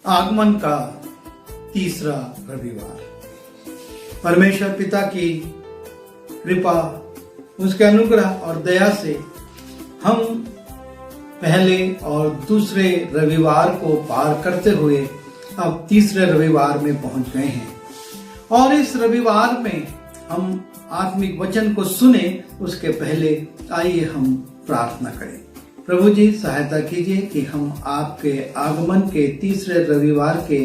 आगमन का तीसरा रविवार। परमेश्वर पिता की कृपा, उसके अनुग्रह और दया से हम पहले और दूसरे रविवार को पार करते हुए अब तीसरे रविवार में पहुंच गए हैं। और इस रविवार में हम आत्मिक वचन को सुने उसके पहले आइए हम प्रार्थना करें। प्रभु जी, सहायता कीजिए कि हम आपके आगमन के तीसरे रविवार के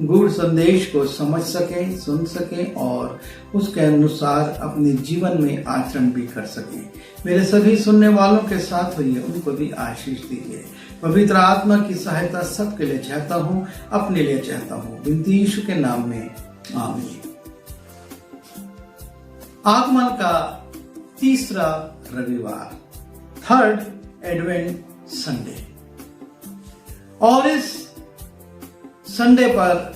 गूढ़ संदेश को समझ सकें, सुन सकें और उसके अनुसार अपने जीवन में आचरण भी कर सकें। मेरे सभी सुनने वालों के साथ होइए, उनको भी आशीष दीजिए। पवित्र आत्मा की सहायता सबके लिए चाहता हूँ, अपने लिए चाहता हूँ, विनती यीशु के नाम में, आमीन। आगमन का तीसरा रविवार, थर्ड एडवेंट संडे। और इस संडे पर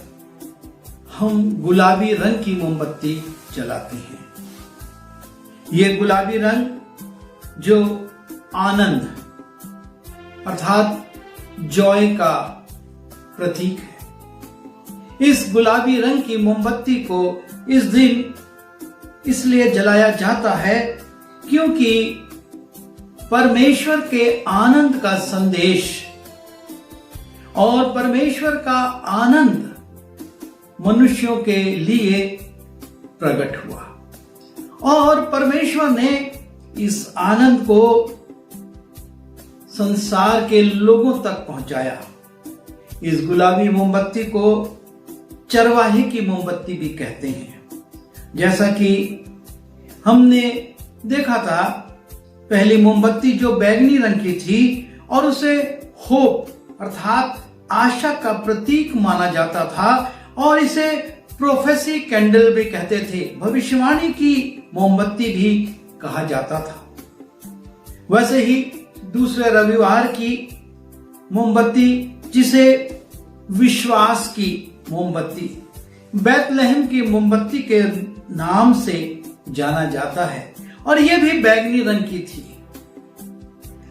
हम गुलाबी रंग की मोमबत्ती जलाते हैं। ये गुलाबी रंग जो आनंद अर्थात जॉय का प्रतीक है। इस गुलाबी रंग की मोमबत्ती को इस दिन इसलिए जलाया जाता है क्योंकि परमेश्वर के आनंद का संदेश और परमेश्वर का आनंद मनुष्यों के लिए प्रकट हुआ और परमेश्वर ने इस आनंद को संसार के लोगों तक पहुंचाया। इस गुलाबी मोमबत्ती को चरवाहे की मोमबत्ती भी कहते हैं। जैसा कि हमने देखा था, पहली मोमबत्ती जो बैंगनी रंग की थी और उसे होप अर्थात आशा का प्रतीक माना जाता था और इसे प्रोफेसी कैंडल भी कहते थे, भविष्यवाणी की मोमबत्ती भी कहा जाता था। वैसे ही दूसरे रविवार की मोमबत्ती, जिसे विश्वास की मोमबत्ती, बैतलहम की मोमबत्ती के नाम से जाना जाता है और यह भी बैंगनी रंग की थी।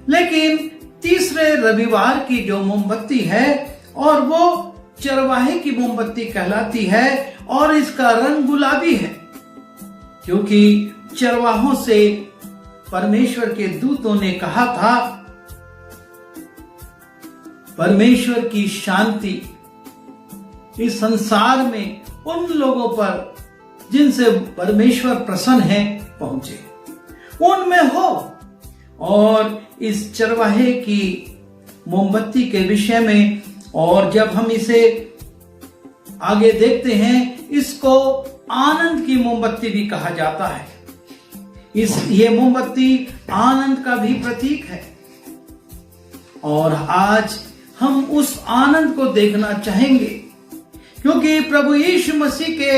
लेकिन तीसरे रविवार की जो मोमबत्ती है और वो चरवाहे की मोमबत्ती कहलाती है और इसका रंग गुलाबी है क्योंकि चरवाहों से परमेश्वर के दूतों ने कहा था, परमेश्वर की शांति इस संसार में उन लोगों पर जिनसे परमेश्वर प्रसन्न है पहुंचे, उनमें हो। और इस चरवाहे की मोमबत्ती के विषय में और जब हम इसे आगे देखते हैं, इसको आनंद की मोमबत्ती भी कहा जाता है। ये मोमबत्ती आनंद का भी प्रतीक है और आज हम उस आनंद को देखना चाहेंगे क्योंकि प्रभु यीशु मसीह के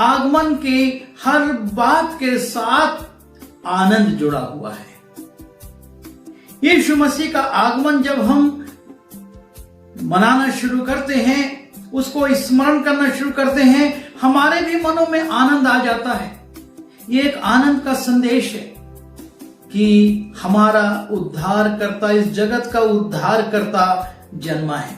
आगमन की हर बात के साथ आनंद जुड़ा हुआ है। यीशु मसीह का आगमन जब हम मनाना शुरू करते हैं, उसको स्मरण करना शुरू करते हैं, हमारे भी मनों में आनंद आ जाता है। ये एक आनंद का संदेश है कि हमारा उद्धारकर्ता, इस जगत का उद्धारकर्ता जन्मा है।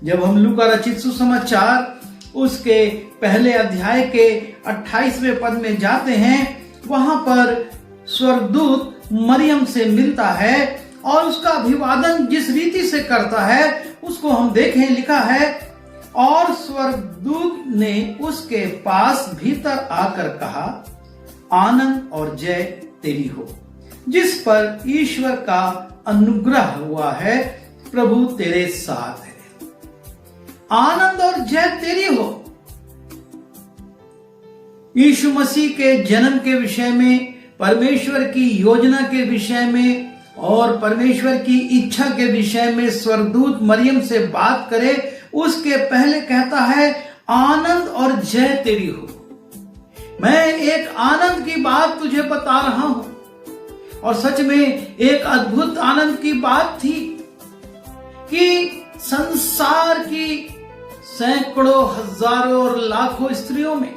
जब हम लूका रचित सुसमाचार उसके पहले अध्याय के 28वें पद में जाते हैं, वहां पर स्वर्गदूत मरियम से मिलता है और उसका अभिवादन जिस रीति से करता है उसको हम देखें। लिखा है, और स्वर्गदूत ने उसके पास भीतर आकर कहा, आनंद और जय तेरी हो, जिस पर ईश्वर का अनुग्रह हुआ है, प्रभु तेरे साथ है। आनंद और जय तेरी हो। यीशु मसीह के जन्म के विषय में, परमेश्वर की योजना के विषय में और परमेश्वर की इच्छा के विषय में स्वर्गदूत मरियम से बात करे उसके पहले कहता है, आनंद और जय तेरी हो। मैं एक आनंद की बात तुझे बता रहा हूं और सच में एक अद्भुत आनंद की बात थी कि संसार की सैकड़ों, हजारों और लाखों स्त्रियों में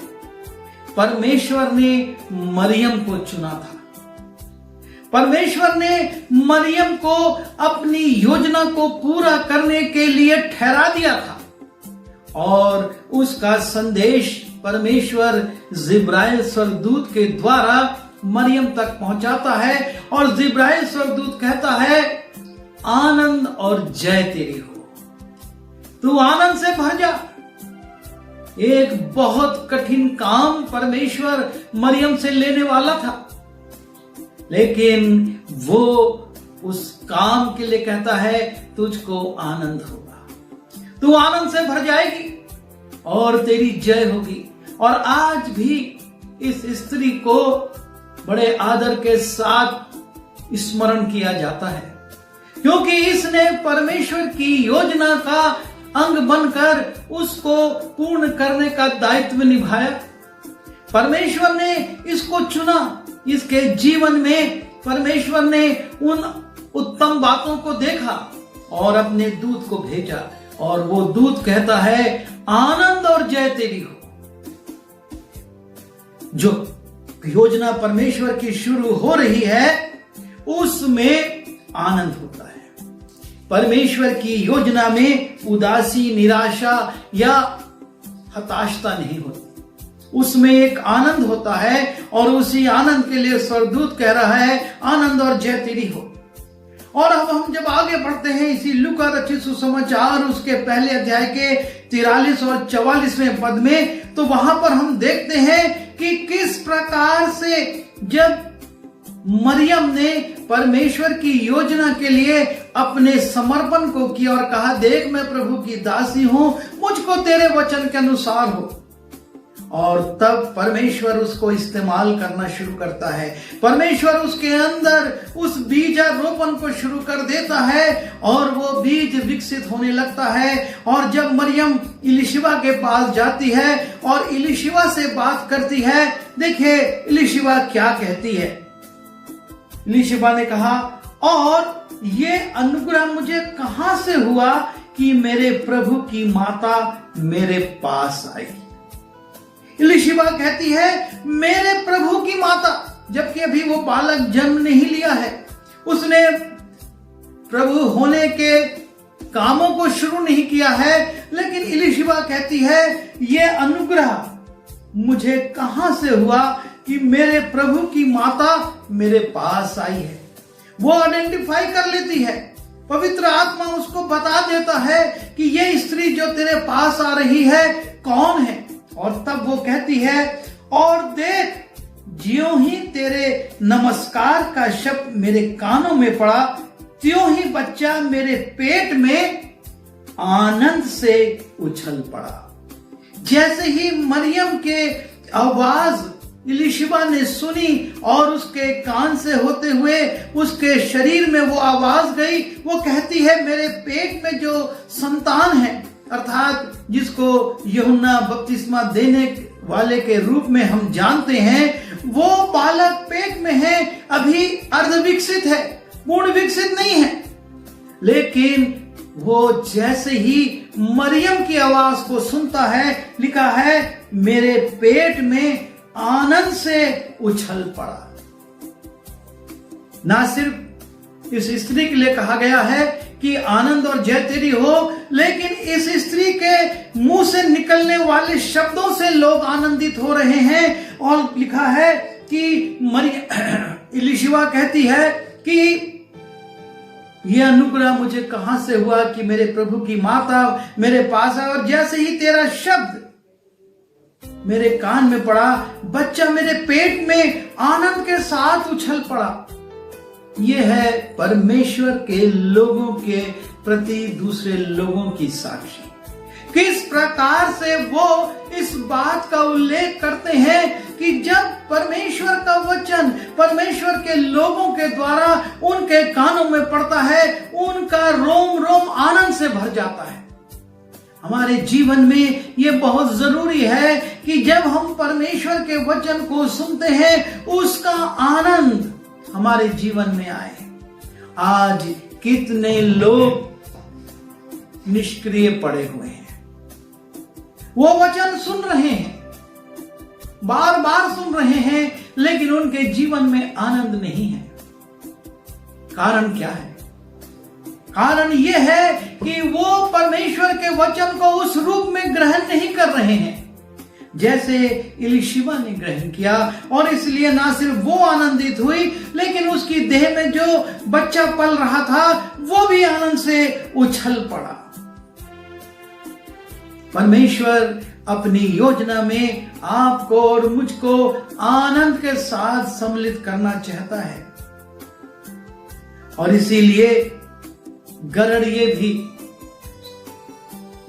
परमेश्वर ने मरियम को चुना था। परमेश्वर ने मरियम को अपनी योजना को पूरा करने के लिए ठहरा दिया था और उसका संदेश परमेश्वर जिब्राइल स्वर्गदूत के द्वारा मरियम तक पहुंचाता है और जिब्राइल स्वर्गदूत कहता है, आनंद और जय तेरी हो, तू आनंद से भर जा। एक बहुत कठिन काम परमेश्वर मरियम से लेने वाला था, लेकिन वो उस काम के लिए कहता है, तुझको आनंद होगा, तू आनंद से भर जाएगी और तेरी जय होगी। और आज भी इस स्त्री को बड़े आदर के साथ स्मरण किया जाता है, क्योंकि इसने परमेश्वर की योजना का अंग बनकर उसको पूर्ण करने का दायित्व निभाया। परमेश्वर ने इसको चुना, इसके जीवन में परमेश्वर ने उन उत्तम बातों को देखा और अपने दूत को भेजा, और वो दूत कहता है, आनंद और जय तेरी हो। जो योजना परमेश्वर की शुरू हो रही है उसमें आनंद होता है। परमेश्वर की योजना में उदासी, निराशा या हताशता नहीं होती, उसमें एक आनंद होता है, और उसी आनंद के लिए स्वर्गदूत कह रहा है, आनंद और जय तेरी हो। और अब हम जब आगे बढ़ते हैं इसी लूका रचित सुसमाचार उसके पहले अध्याय के 43 और 44वें पद में, तो वहां पर हम देखते हैं कि किस प्रकार से जब मरियम ने परमेश्वर की योजना के लिए अपने समर्पण को किया और कहा, देख मैं प्रभु की दासी हूं, मुझको तेरे वचन के अनुसार हो, और तब परमेश्वर उसको इस्तेमाल करना शुरू करता है। परमेश्वर उसके अंदर उस बीजारोपण को शुरू कर देता है और वो बीज विकसित होने लगता है। और जब मरियम इलिशिबा के पास जाती है और इलिशिबा से बात करती है, देखिए इलिशिबा क्या कहती है। इलिशिबा ने कहा, और ये अनुग्रह मुझे कहां से हुआ कि मेरे प्रभु की माता मेरे पास आई। इलिशिबा कहती है, मेरे प्रभु की माता, जबकि अभी वो बालक जन्म नहीं लिया है, उसने प्रभु होने के कामों को शुरू नहीं किया है, लेकिन इलिशिबा कहती है, ये अनुग्रह मुझे कहां से हुआ कि मेरे प्रभु की माता मेरे पास आई है। वो आइडेंटिफाई कर लेती है, पवित्र आत्मा उसको बता देता है कि ये स्त्री जो तेरे पास आ रही है कौन है। और तब वो कहती है, और देख ज्यों ही तेरे नमस्कार का शब्द मेरे कानों में पड़ा, त्यों ही बच्चा मेरे पेट में आनंद से उछल पड़ा। जैसे ही मरियम के आवाज इलिशिबा ने सुनी और उसके कान से होते हुए उसके शरीर में वो आवाज गई, वो कहती है, मेरे पेट में जो संतान है, अर्थात जिसको यूहन्ना बपतिस्मा देने वाले के रूप में हम जानते हैं, वो बालक पेट में है, अभी अर्ध विकसित है, पूर्ण विकसित नहीं है। लेकिन वो जैसे ही मरियम की आवाज को सुनता है, लिखा है, मेरे पेट में आनंद से उछल पड़ा। ना सिर्फ इस स्त्री के लिए कहा गया है कि आनंद और जय तेरी हो, लेकिन इस स्त्री के मुंह से निकलने वाले शब्दों से लोग आनंदित हो रहे हैं। और लिखा है कि इलिशिबा कहती है कि यह अनुग्रह मुझे कहां से हुआ कि मेरे प्रभु की माता मेरे पास है, और जैसे ही तेरा शब्द मेरे कान में पड़ा, बच्चा मेरे पेट में आनंद के साथ उछल पड़ा। यह है परमेश्वर के लोगों के प्रति दूसरे लोगों की साक्षी। किस प्रकार से वो इस बात का उल्लेख करते हैं कि जब परमेश्वर का वचन परमेश्वर के लोगों के द्वारा उनके कानों में पड़ता है, उनका रोम रोम आनंद से भर जाता है। हमारे जीवन में ये बहुत जरूरी है कि जब हम परमेश्वर के वचन को सुनते हैं, उसका आनंद हमारे जीवन में आए। आज कितने लोग निष्क्रिय पड़े हुए हैं, वो वचन सुन रहे हैं, बार बार सुन रहे हैं, लेकिन उनके जीवन में आनंद नहीं है। कारण क्या है? कारण यह है कि वो परमेश्वर के वचन को उस रूप में ग्रहण रहे हैं जैसे इलीशिबा ने ग्रहण किया। और इसलिए ना सिर्फ वो आनंदित हुई, लेकिन उसकी देह में जो बच्चा पल रहा था वो भी आनंद से उछल पड़ा। परमेश्वर अपनी योजना में आपको और मुझको आनंद के साथ सम्मिलित करना चाहता है, और इसीलिए गरड़िए भी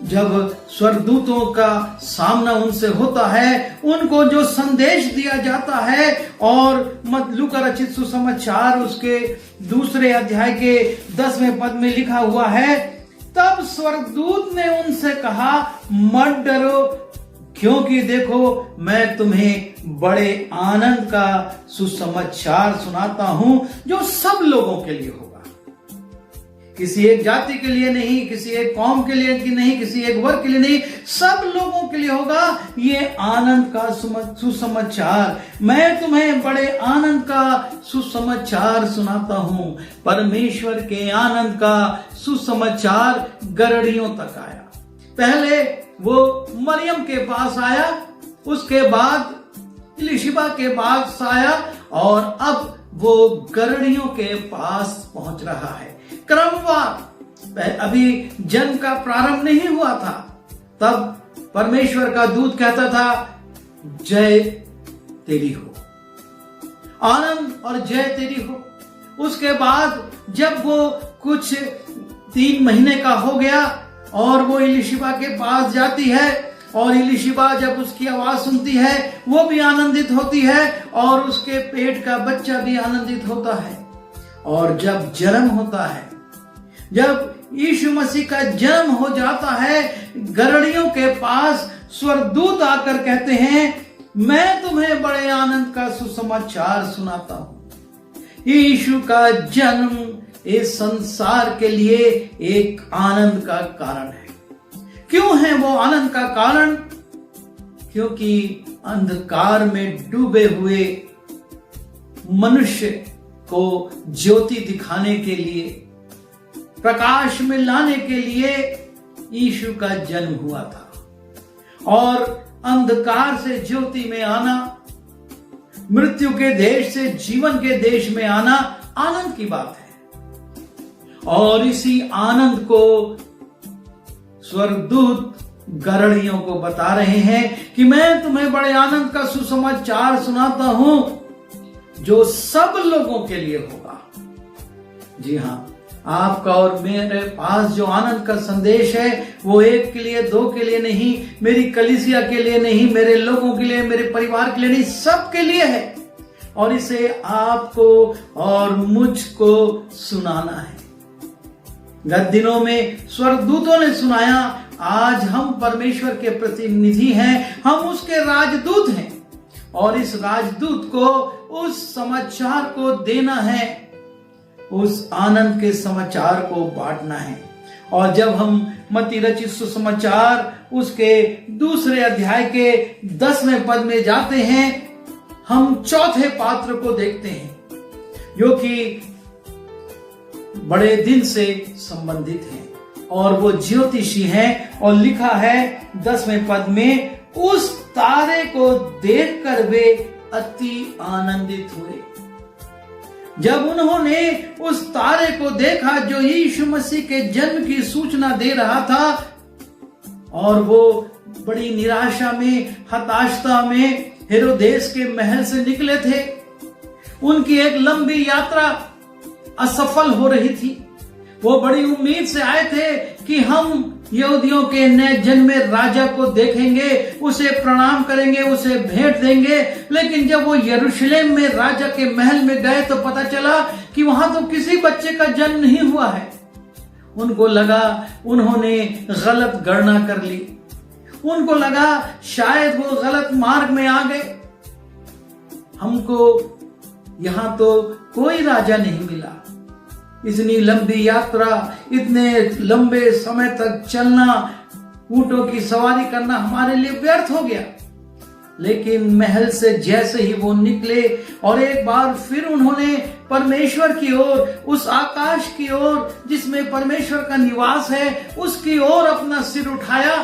जब स्वर्गदूतों का सामना उनसे होता है, उनको जो संदेश दिया जाता है, और लूका रचित सुसमाचार उसके 2 अध्याय के 10वें पद में लिखा हुआ है, तब स्वर्गदूत ने उनसे कहा, मत डरो, क्योंकि देखो मैं तुम्हें बड़े आनंद का सुसमाचार सुनाता हूं जो सब लोगों के लिए होगा। किसी एक जाति के लिए नहीं, किसी एक कौम के लिए नहीं, किसी एक वर्ग के लिए नहीं, सब लोगों के लिए होगा ये आनंद का सुसमाचार। मैं तुम्हें बड़े आनंद का सुसमाचार सुनाता हूं। परमेश्वर के आनंद का सुसमाचार गरड़ियों तक आया। पहले वो मरियम के पास आया, उसके बाद इलीशिबा के पास आया, और अब वो गरड़ियों के पास पहुंच रहा है। क्रमवार, अभी जन्म का प्रारंभ नहीं हुआ था, तब परमेश्वर का दूत कहता था, जय तेरी हो, आनंद और जय तेरी हो। उसके बाद जब वो कुछ 3 महीने का हो गया और वो इलीशिबा के पास जाती है, और इलीशिबा जब उसकी आवाज सुनती है वो भी आनंदित होती है, और उसके पेट का बच्चा भी आनंदित होता है। और जब जन्म होता है, जब यीशु मसीह का जन्म हो जाता है, गरड़ियों के पास स्वर्गदूत आकर कहते हैं, मैं तुम्हें बड़े आनंद का सुसमाचार सुनाता हूं। यीशु का जन्म इस संसार के लिए एक आनंद का कारण है। क्यों है वो आनंद का कारण? क्योंकि अंधकार में डूबे हुए मनुष्य को ज्योति दिखाने के लिए, प्रकाश में लाने के लिए यीशु का जन्म हुआ था। और अंधकार से ज्योति में आना, मृत्यु के देश से जीवन के देश में आना आनंद की बात है। और इसी आनंद को स्वर्गदूत गरड़ियों को बता रहे हैं कि मैं तुम्हें बड़े आनंद का सुसमाचार सुनाता हूं जो सब लोगों के लिए होगा। जी हां, आपका और मेरे पास जो आनंद का संदेश है वो एक के लिए, 2 के लिए नहीं, मेरी कलीसिया के लिए नहीं, मेरे लोगों के लिए, मेरे परिवार के लिए नहीं, सबके लिए है। और इसे आपको और मुझको सुनाना है। गत दिनों में स्वर्गदूतों ने सुनाया, आज हम परमेश्वर के प्रतिनिधि हैं, हम उसके राजदूत हैं, और इस राजदूत को उस समाचार को देना है, उस आनंद के समाचार को बांटना है। और जब हम मत्ती रचित सुसमाचार उसके 2 अध्याय के 10वें पद में जाते हैं, हम चौथे पात्र को देखते हैं जो कि बड़े दिन से संबंधित हैं, और वो ज्योतिषी हैं। और लिखा है 10वें पद में, उस तारे को देखकर वे अति आनंदित हुए। जब उन्होंने उस तारे को देखा जो यीशु मसीह के जन्म की सूचना दे रहा था, और वो बड़ी निराशा में, हताशता में हेरोदेस के महल से निकले थे। उनकी एक लंबी यात्रा असफल हो रही थी। वो बड़ी उम्मीद से आए थे कि हम यहूदियों के नए जन्मे राजा को देखेंगे, उसे प्रणाम करेंगे, उसे भेंट देंगे। लेकिन जब वो यरूशलेम में राजा के महल में गए तो पता चला कि वहां तो किसी बच्चे का जन्म नहीं हुआ है। उनको लगा उन्होंने गलत गणना कर ली, उनको लगा शायद वो गलत मार्ग में आ गए, हमको यहां तो कोई राजा नहीं मिला। इतनी लंबी यात्रा, इतने लंबे समय तक चलना, ऊंटों की सवारी करना हमारे लिए व्यर्थ हो गया। लेकिन महल से जैसे ही वो निकले और एक बार फिर उन्होंने परमेश्वर की ओर, उस आकाश की ओर जिसमें परमेश्वर का निवास है, उसकी ओर अपना सिर उठाया,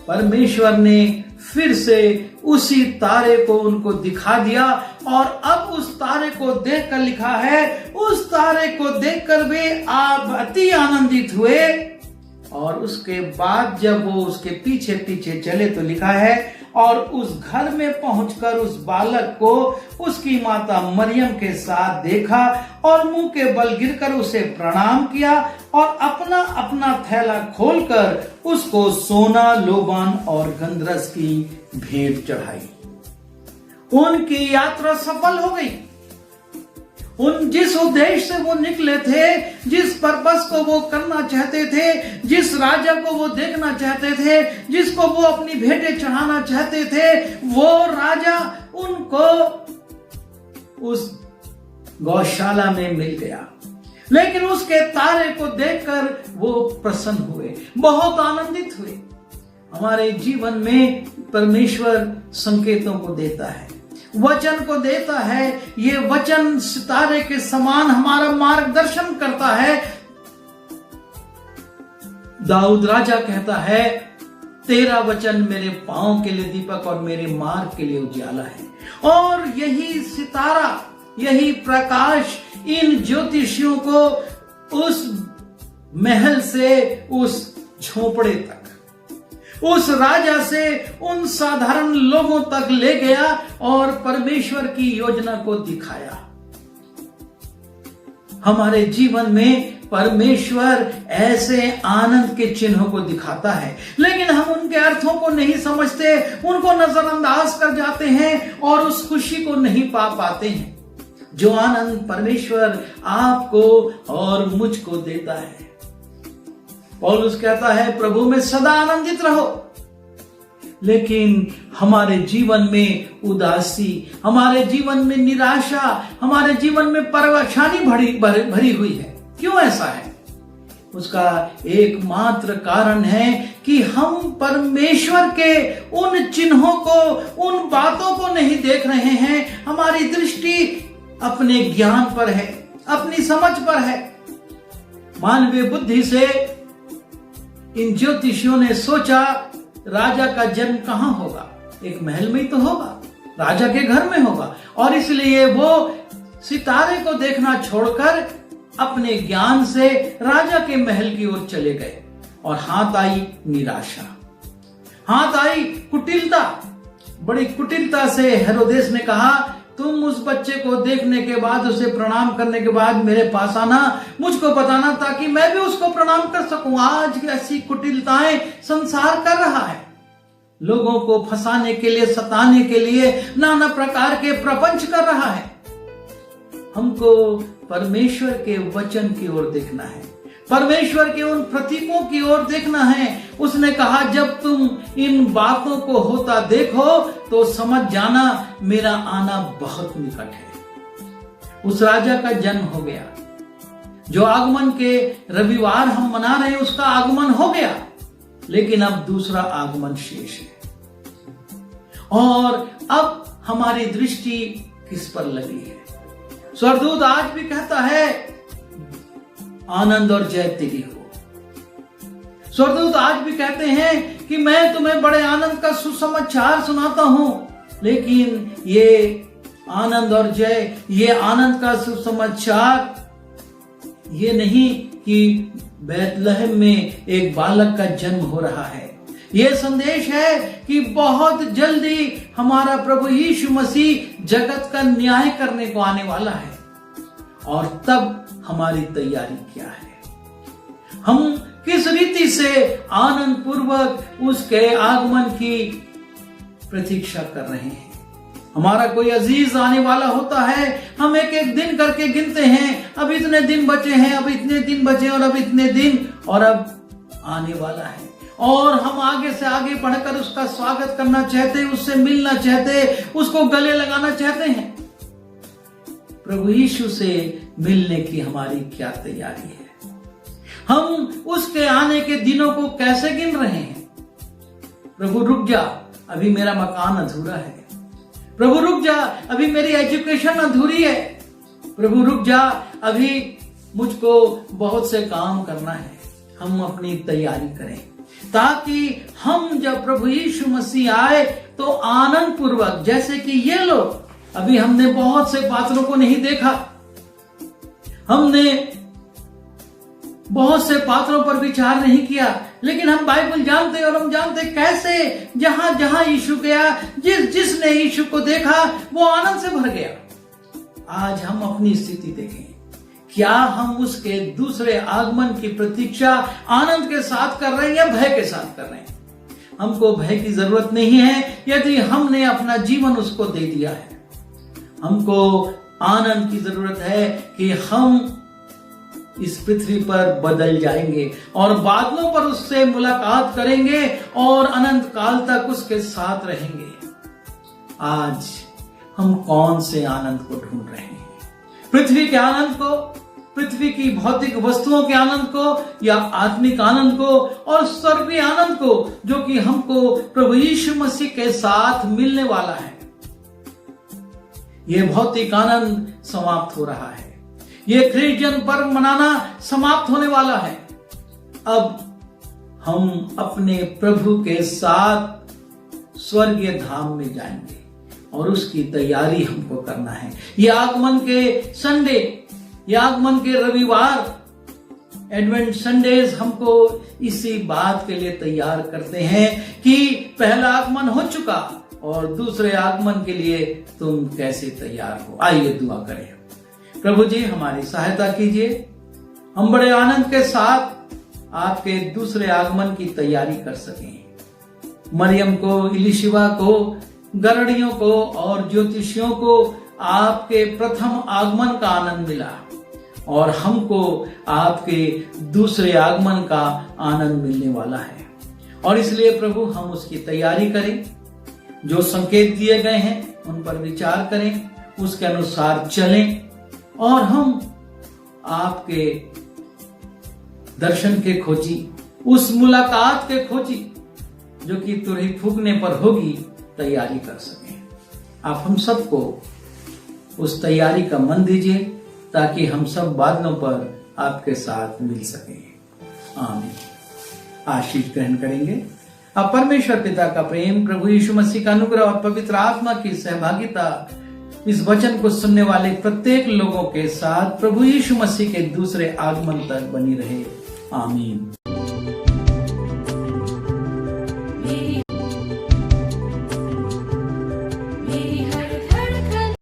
परमेश्वर ने फिर से उसी तारे को उनको दिखा दिया और अब उस तारे को देखकर लिखा है, उस तारे को देखकर वे आप अति आनंदित हुए। और उसके बाद जब वो उसके पीछे पीछे चले तो लिखा है, और उस घर में पहुंचकर उस बालक को उसकी माता मरियम के साथ देखा और मुंह के बल गिरकर उसे प्रणाम किया और अपना अपना थैला खोलकर उसको सोना, लोबान और गंधरस की भेंट चढ़ाई। उनकी यात्रा सफल हो गई। जिस उद्देश्य से वो निकले थे, जिस पर्पस को वो करना चाहते थे, जिस राजा को वो देखना चाहते थे, जिसको वो अपनी भेंटें चढ़ाना चाहते थे, वो राजा उनको उस गौशाला में मिल गया। लेकिन उसके तारे को देखकर वो प्रसन्न हुए, बहुत आनंदित हुए। हमारे जीवन में परमेश्वर संकेतों को देता है, वचन को देता है। ये वचन सितारे के समान हमारा मार्गदर्शन करता है। दाऊद राजा कहता है, तेरा वचन मेरे पांव के लिए दीपक और मेरे मार्ग के लिए उजाला है। और यही सितारा, यही प्रकाश इन ज्योतिषियों को उस महल से उस झोपड़े तक, उस राजा से उन साधारण लोगों तक ले गया और परमेश्वर की योजना को दिखाया। हमारे जीवन में परमेश्वर ऐसे आनंद के चिन्हों को दिखाता है, लेकिन हम उनके अर्थों को नहीं समझते, उनको नजरअंदाज कर जाते हैं और उस खुशी को नहीं पा पाते हैं जो आनंद परमेश्वर आपको और मुझको देता है। पौलुस कहता है, प्रभु में सदा आनंदित रहो। लेकिन हमारे जीवन में उदासी, हमारे जीवन में निराशा, हमारे जीवन में परेशानी भरी हुई है। क्यों ऐसा है? उसका एकमात्र कारण है कि हम परमेश्वर के उन चिन्हों को, उन बातों को नहीं देख रहे हैं। हमारी दृष्टि अपने ज्ञान पर है, अपनी समझ पर है। मानवीय बुद्धि से इन ज्योतिषियों ने सोचा, राजा का जन्म कहां होगा? एक महल में ही तो होगा, राजा के घर में होगा। और इसलिए वो सितारे को देखना छोड़कर अपने ज्ञान से राजा के महल की ओर चले गए। और हाथ आई निराशा, हाथ आई कुटिलता। बड़ी कुटिलता से हेरोदेस ने कहा, तुम उस बच्चे को देखने के बाद, उसे प्रणाम करने के बाद मेरे पास आना, मुझको बताना ताकि मैं भी उसको प्रणाम कर सकूं। आज ऐसी कुटिलताएं संसार कर रहा है। लोगों को फंसाने के लिए, सताने के लिए नाना प्रकार के प्रपंच कर रहा है। हमको परमेश्वर के वचन की ओर देखना है, परमेश्वर के उन प्रतीकों की ओर देखना है। उसने कहा, जब तुम इन बातों को होता देखो तो समझ जाना मेरा आना बहुत निकट है। उस राजा का जन्म हो गया। जो आगमन के रविवार हम मना रहे हैं, उसका आगमन हो गया। लेकिन अब दूसरा आगमन शेष है। और अब हमारी दृष्टि किस पर लगी है? स्वर्गदूत आज भी कहता है, आनंद और जय तेरी हो। स्वर्गदूत आज भी कहते हैं कि मैं तुम्हें बड़े आनंद का सुसमाचार सुनाता हूं। लेकिन ये आनंद और जय, ये आनंद का सुसमाचार ये नहीं कि बैतलहम में एक बालक का जन्म हो रहा है। ये संदेश है कि बहुत जल्दी हमारा प्रभु यीशु मसीह जगत का न्याय करने को आने वाला है। और तब हमारी तैयारी क्या है? हम किस रीति से आनंद पूर्वक उसके आगमन की प्रतीक्षा कर रहे हैं? हमारा कोई अजीज आने वाला होता है, हम एक एक दिन करके गिनते हैं, अब इतने दिन बचे हैं, अब इतने दिन बचे और अब इतने दिन, और अब आने वाला है। और हम आगे से आगे बढ़कर उसका स्वागत करना चाहते, उससे मिलना चाहते, उसको गले लगाना चाहते हैं। प्रभु यीशु से मिलने की हमारी क्या तैयारी है? हम उसके आने के दिनों को कैसे गिन रहे हैं? प्रभु रुक जा, अभी मेरा मकान अधूरा है। प्रभु रुक जा, अभी मेरी एजुकेशन अधूरी है। प्रभु रुक जा, अभी मुझको बहुत से काम करना है। हम अपनी तैयारी करें। ताकि हम जब प्रभु यीशु मसीह आए तो आनंद पूर्वक, जैसे कि ये लोग, अभी हमने बहुत से पात्रों को नहीं देखा, हमने बहुत से पात्रों पर विचार नहीं किया, लेकिन हम बाइबल जानते और हम जानते कैसे जहां जहां यीशु गया, जिसने यीशु को देखा वो आनंद से भर गया। आज हम अपनी स्थिति देखें, क्या हम उसके दूसरे आगमन की प्रतीक्षा आनंद के साथ कर रहे हैं या भय के साथ कर रहे हैं? हमको भय की जरूरत नहीं है यदि हमने अपना जीवन उसको दे दिया है। हमको आनंद की जरूरत है कि हम इस पृथ्वी पर बदल जाएंगे और बादलों पर उससे मुलाकात करेंगे और अनंत काल तक उसके साथ रहेंगे। आज हम कौन से आनंद को ढूंढ रहे हैं? पृथ्वी के आनंद को, पृथ्वी की भौतिक वस्तुओं के आनंद को, या आत्मिक आनंद को और स्वर्गीय आनंद को, जो कि हमको प्रभु यीशु मसीह के साथ मिलने वाला है। यह भौतिक आनंद समाप्त हो रहा है, ये क्रिश्चियन पर्व मनाना समाप्त होने वाला है। अब हम अपने प्रभु के साथ स्वर्गीय धाम में जाएंगे और उसकी तैयारी हमको करना है। ये आगमन के संडे, ये आगमन के रविवार, एडवेंट संडेज हमको इसी बात के लिए तैयार करते हैं कि पहला आगमन हो चुका और दूसरे आगमन के लिए तुम कैसे तैयार हो। आइए दुआ करें। प्रभु जी, हमारी सहायता कीजिए, हम बड़े आनंद के साथ आपके दूसरे आगमन की तैयारी कर सकें। मरियम को, इलिशिबा को, गरड़ियों को और ज्योतिषियों को आपके प्रथम आगमन का आनंद मिला और हमको आपके दूसरे आगमन का आनंद मिलने वाला है। और इसलिए प्रभु हम उसकी तैयारी करें, जो संकेत दिए गए हैं उन पर विचार करें, उसके अनुसार चलें और हम आपके दर्शन के खोजी, उस मुलाकात के खोजी जो कि तुरही फूकने पर होगी, तैयारी कर सकें। आप हम सबको उस तैयारी का मन दीजिए ताकि हम सब बादलों पर आपके साथ मिल सकें। आमीन। आशीष ग्रहण करेंगे। अब परमेश्वर पिता का प्रेम, प्रभु यीशु मसीह का अनुग्रह और पवित्र आत्मा की सहभागिता इस वचन को सुनने वाले प्रत्येक लोगों के साथ प्रभु यीशु मसीह के दूसरे आगमन तक बनी रहे। आमीन।